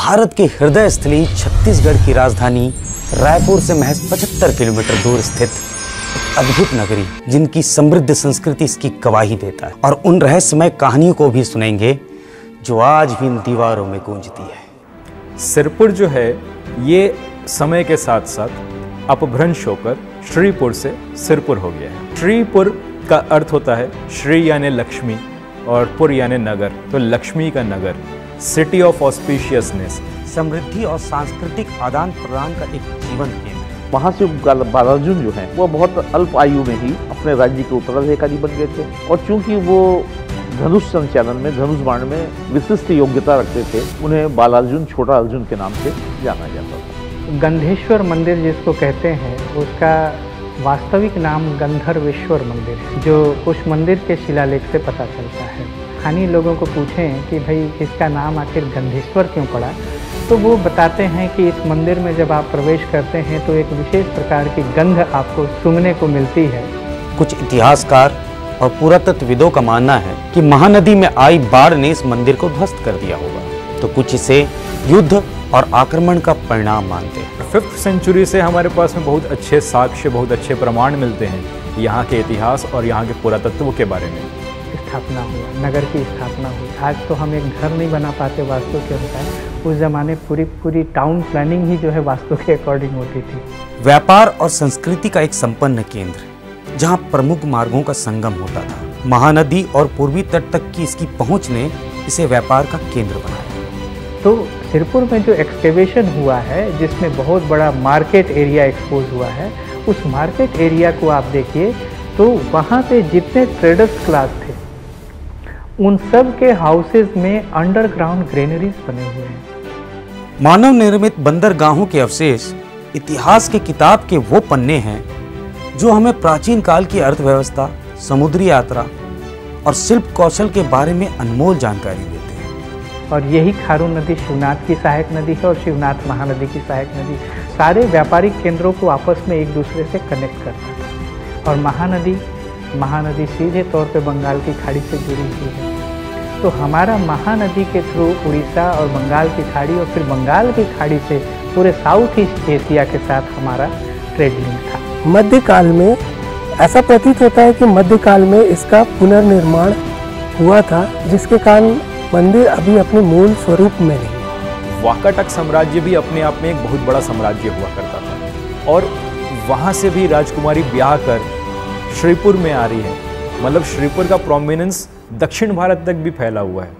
भारत के हृदय स्थली छत्तीसगढ़ की राजधानी रायपुर से महज 75 किलोमीटर दूर स्थित एक अद्भुत नगरी, जिनकी समृद्ध संस्कृति इसकी गवाही देता है। और उन रहस्यमय कहानियों को भी सुनेंगे जो आज भी इन दीवारों में गूंजती है। सिरपुर जो है ये समय के साथ साथ अपभ्रंश होकर श्रीपुर से सिरपुर हो गया है। श्रीपुर का अर्थ होता है श्री यानी लक्ष्मी और पुर यानी नगर, तो लक्ष्मी का नगर, सिटी ऑफ ऑस्पिशियसनेस, समृद्धि और सांस्कृतिक आदान प्रदान का एक जीवन केंद्र। वहाँ से बालार्जुन जो है वो बहुत अल्प आयु में ही अपने राज्य के उत्तराधिकारी बन गए थे, और चूंकि वो धनुष संचालन में, धनुष बाण में विशिष्ट योग्यता रखते थे, उन्हें बालार्जुन, छोटा अर्जुन के नाम से जाना जाता था। गंधेश्वर मंदिर जिसको कहते हैं, उसका वास्तविक नाम गंधर्वेश्वर मंदिर है, जो उस मंदिर के शिलालेख से पता चलता है। स्थानीय लोगों को पूछें कि भाई इसका नाम आखिर गंधेश्वर क्यों पड़ा, तो वो बताते हैं कि इस मंदिर में जब आप प्रवेश करते हैं तो एक विशेष प्रकार की गंध आपको सूंघने को मिलती है। कुछ इतिहासकार और पुरातत्वविदों का मानना है कि महानदी में आई बाढ़ ने इस मंदिर को ध्वस्त कर दिया होगा, तो कुछ इसे युद्ध और आक्रमण का परिणाम मानते हैं। 5th सेंचुरी से हमारे पास में बहुत अच्छे साक्ष्य, बहुत अच्छे प्रमाण मिलते हैं यहाँ के इतिहास और यहाँ के पुरातत्व के बारे में। स्थापना हुआ, नगर की स्थापना हुई। आज तो हम एक घर नहीं बना पाते वास्तु के अनुसार, उस जमाने पूरी टाउन प्लानिंग ही जो है वास्तु के अकॉर्डिंग होती थी। व्यापार और संस्कृति का एक संपन्न केंद्र, जहाँ प्रमुख मार्गों का संगम होता था। महानदी और पूर्वी तट तक की इसकी पहुँच ने इसे व्यापार का केंद्र बनाया। तो सिरपुर में जो एक्सकेवेशन हुआ है, जिसमें बहुत बड़ा मार्केट एरिया एक्सपोज हुआ है, उस मार्केट एरिया को आप देखिए तो वहाँ पे जितने ट्रेडर्स क्लास थे, उन सब के हाउसेज में अंडरग्राउंड ग्रेनरीज बने हुए हैं। मानव निर्मित बंदरगाहों के अवशेष इतिहास के किताब के वो पन्ने हैं जो हमें प्राचीन काल की अर्थव्यवस्था, समुद्री यात्रा और शिल्प कौशल के बारे में अनमोल जानकारी देते हैं। और यही खारून नदी शिवनाथ की सहायक नदी है, और शिवनाथ महानदी की सहायक नदी सारे व्यापारिक केंद्रों को आपस में एक दूसरे से कनेक्ट करता था। और महानदी सीधे तौर पे बंगाल की खाड़ी से जुड़ी हुई है। तो हमारा महानदी के थ्रू उड़ीसा और बंगाल की खाड़ी, और फिर बंगाल की खाड़ी से पूरे साउथ ईस्ट एशिया के साथ हमारा ट्रेड लिंक था। मध्यकाल में ऐसा प्रतीत होता है कि मध्यकाल में इसका पुनर्निर्माण हुआ था, जिसके कारण मंदिर अभी अपने मूल स्वरूप में नहीं। वाकाटक साम्राज्य भी अपने आप में एक बहुत बड़ा साम्राज्य हुआ करता था, और वहाँ से भी राजकुमारी ब्याह कर श्रीपुर में आ रही है। मतलब श्रीपुर का प्रोमिनेंस दक्षिण भारत तक भी फैला हुआ है।